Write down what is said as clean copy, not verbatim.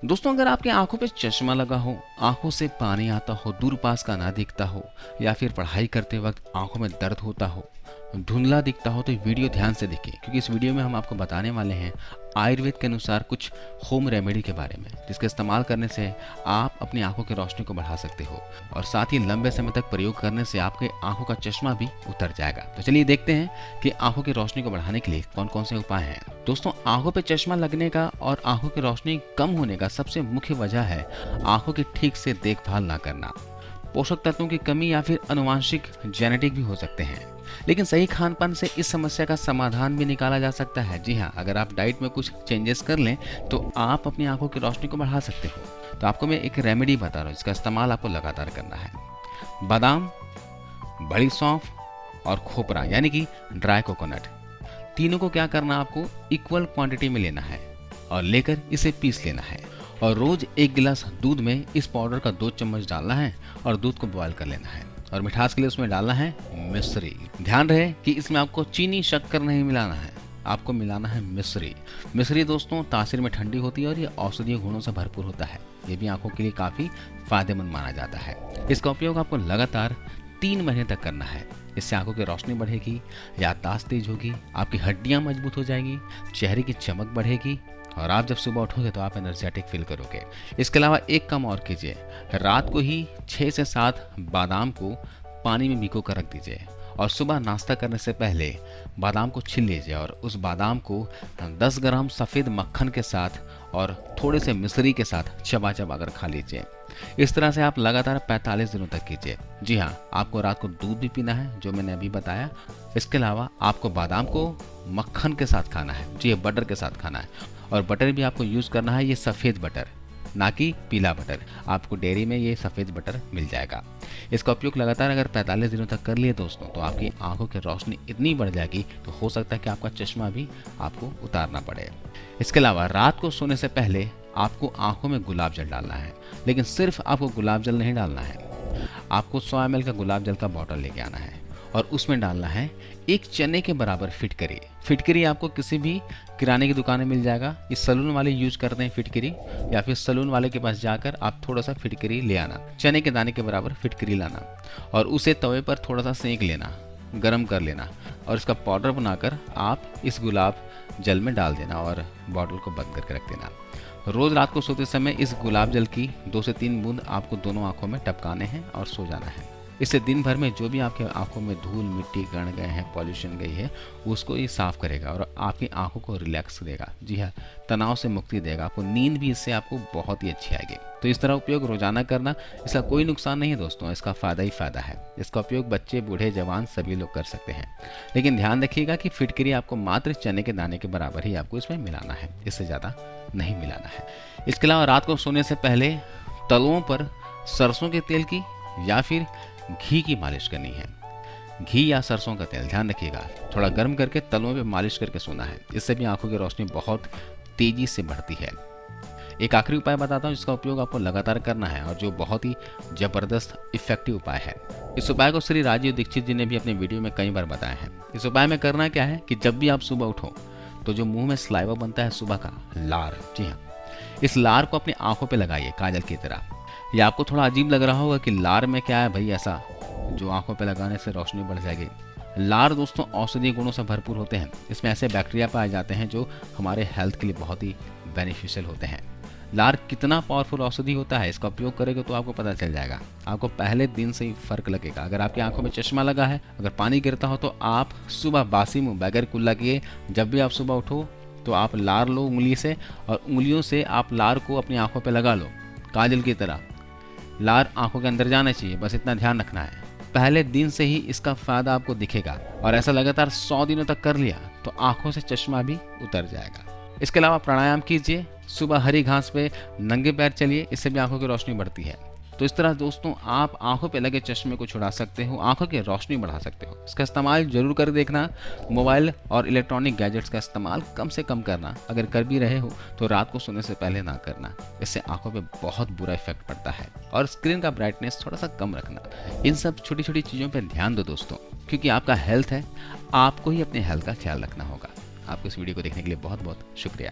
दोस्तों, अगर आपकी आंखों पे चश्मा लगा हो, आंखों से पानी आता हो, दूर पास का ना दिखता हो, या फिर पढ़ाई करते वक्त आंखों में दर्द होता हो, धुंधला दिखता हो, तो ये वीडियो ध्यान से देखिए, क्योंकि इस वीडियो में हम आपको बताने वाले हैं आयुर्वेद के अनुसार कुछ होम रेमेडी के बारे में, जिसके इस्तेमाल करने से आप अपनी आंखों की रोशनी को बढ़ा सकते हो और साथ ही लंबे समय तक प्रयोग करने से आपके आंखों का चश्मा भी उतर जाएगा। तो चलिए देखते हैं कि आंखों की रोशनी को बढ़ाने के लिए कौन कौन से उपाय हैं। दोस्तों, आंखों पे चश्मा लगने का और आंखों की रोशनी कम होने का सबसे मुख्य वजह है आंखों की ठीक से देखभाल ना करना। पोषक तत्वों की कमी या फिर आनुवांशिक जेनेटिक भी हो सकते हैं, लेकिन सही खान पान से इस समस्या का समाधान भी निकाला जा सकता है। जी हाँ, अगर आप डाइट में कुछ चेंजेस कर लें तो आप अपनी आंखों की रोशनी को बढ़ा सकते हो। तो आपको मैं एक रेमेडी बता रहा हूँ, इसका इस्तेमाल आपको लगातार करना है। बादाम, बड़ी सौंफ और खोपरा यानी कि ड्राई कोकोनट, तीनों को क्या करना, आपको इक्वल क्वांटिटी में लेना है और लेकर इसे पीस लेना है और रोज 1 गिलास दूध में इस पाउडर का 2 चम्मच डालना है और दूध को बॉयल कर लेना है और मिठास के लिए उसमें डालना है मिश्री। ध्यान रहे कि इसमें आपको चीनी शक्कर नहीं मिलाना है, आपको मिलाना है मिश्री। मिश्री दोस्तों तासीर में ठंडी होती है और ये औषधीय गुणों से भरपूर होता है। ये भी आंखों के लिए काफी फायदेमंद माना जाता है। इसका उपयोग आपको लगातार 3 महीने तक करना है। इससे आंखों की रोशनी बढ़ेगी, याददाश्त तेज होगी, आपकी हड्डियां मजबूत हो जाएगी, चेहरे की चमक बढ़ेगी और आप जब सुबह उठोगे तो आप एनर्जेटिक फील करोगे। इसके अलावा एक काम और कीजिए, रात को ही 6 से 7 बादाम को पानी में भिगो कर रख दीजिए और सुबह नाश्ता करने से पहले बादाम को छील लीजिए और उस बादाम को 10 ग्राम सफ़ेद मक्खन के साथ और थोड़े से मिश्री के साथ चबा चबा कर खा लीजिए। इस तरह से आप लगातार 45 दिनों तक कीजिए। जी हाँ, आपको रात को दूध भी पीना है, जो मैंने अभी बताया। इसके अलावा आपको बादाम को मक्खन के साथ खाना है, जी बटर के साथ खाना है और बटर भी आपको यूज़ करना है ये सफ़ेद बटर, ना कि पीला बटर। आपको डेयरी में ये सफ़ेद बटर मिल जाएगा। इसका उपयोग लगातार अगर 45 दिनों तक कर लिए दोस्तों, तो आपकी आंखों की रोशनी इतनी बढ़ जाएगी तो हो सकता है कि आपका चश्मा भी आपको उतारना पड़े। इसके अलावा रात को सोने से पहले आपको आंखों में गुलाब जल डालना है, लेकिन सिर्फ आपको गुलाब जल नहीं डालना है, आपको 100 ml का गुलाब जल का बॉटल लेके आना है और उसमें डालना है 1 चने के बराबर फिटकरी। फिटकरी आपको किसी भी किराने की दुकान में मिल जाएगा। इस सलून वाले यूज करते हैं फिटकरी, या फिर सलून वाले के पास जाकर आप थोड़ा सा फिटकरी ले आना, चने के दाने के बराबर फिटकरी लाना और उसे तवे पर थोड़ा सा सेंक लेना, गरम कर लेना और इसका पाउडर बनाकर आप इस गुलाब जल में डाल देना और बॉटल को बंद करके रख देना। रोज रात को सोते समय इस गुलाब जल की 2 से 3 बूंद आपको दोनों आंखों में टपकाने हैं और सो जाना है। इससे दिन भर में जो भी आपके आंखों में धूल मिट्टी कण गए हैं, पॉल्यूशन गई है, उसको ये साफ करेगा और आपकी आंखों को रिलैक्स देगा। जी हाँ, तनाव से मुक्ति देगा, आपको नींद भी इससे आपको बहुत ही अच्छी आएगी। तो इस तरह उपयोग रोजाना करना, इसका कोई नुकसान नहीं है दोस्तों, इसका फ़ायदा ही फ़ायदा है। इसका उपयोग बच्चे, बूढ़े, जवान सभी लोग कर सकते हैं, लेकिन ध्यान रखिएगा कि फिटकरी आपको मात्र चने के दाने के बराबर ही आपको इसमें मिलाना है, इससे ज़्यादा नहीं मिलाना है। इसके अलावा रात को सोने से पहले तलवों पर सरसों के तेल की या फिर घी की मालिश करनी है। घी या सरसों का तेल, ध्यान रखिएगा, थोड़ा गर्म करके तलवों पे मालिश करके सोना है। इससे भी आंखों की रोशनी बहुत तेजी से बढ़ती है। एक आखिरी उपाय बताता हूँ जिसका उपयोग आपको लगातार करना है और जो बहुत ही जबरदस्त इफेक्टिव उपाय है। इस उपाय को श्री राजीव दीक्षित जी ने भी अपने वीडियो में कई बार बताया है। इस उपाय में करना क्या है कि जब भी आप सुबह उठो तो जो मुंह में सलाइवा बनता है सुबह का, लार, जी हाँ, इस लार को अपनी आंखों पे लगाइए काजल की तरह। ये आपको थोड़ा अजीब लग रहा होगा कि लार में क्या है भाई ऐसा जो आंखों पे लगाने से रोशनी बढ़ जाएगी। लार दोस्तों औषधीय गुणों से भरपूर होते हैं। इसमें ऐसे बैक्टीरिया पाए जाते हैं जो हमारे हेल्थ के लिए बहुत ही बेनिफिशियल होते हैं। लार कितना पावरफुल औषधि होता है, इसका उपयोग करेंगे तो आपको पता चल जाएगा। आपको पहले दिन से ही फर्क लगेगा। अगर आपकी आंखों में चश्मा लगा है, अगर पानी गिरता हो, तो आप सुबह बासी मुंह बगैर कुल्ला किए जब भी आप सुबह उठो तो आप लार लो उंगली से और उंगलियों से आप लार को अपनी आंखों पर लगा लो काजल की तरह। लार आंखों के अंदर जाना चाहिए, बस इतना ध्यान रखना है। पहले दिन से ही इसका फायदा आपको दिखेगा और ऐसा लगातार 100 दिनों तक कर लिया तो आंखों से चश्मा भी उतर जाएगा। इसके अलावा प्राणायाम कीजिए, सुबह हरी घास पे नंगे पैर चलिए, इससे भी आंखों की रोशनी बढ़ती है। तो इस तरह दोस्तों आप आंखों पे लगे चश्मे को छुड़ा सकते हो, आंखों की रोशनी बढ़ा सकते हो। इसका इस्तेमाल जरूर कर देखना। मोबाइल और इलेक्ट्रॉनिक गैजेट्स का इस्तेमाल कम से कम करना, अगर कर भी रहे हो तो रात को सोने से पहले ना करना, इससे आंखों पे बहुत बुरा इफेक्ट पड़ता है। और स्क्रीन का ब्राइटनेस थोड़ा सा कम रखना। इन सब छोटी छोटी चीज़ों पर ध्यान दो दोस्तों, क्योंकि आपका हेल्थ है, आपको ही अपने हेल्थ का ख्याल रखना होगा। आपको इस वीडियो को देखने के लिए बहुत बहुत शुक्रिया।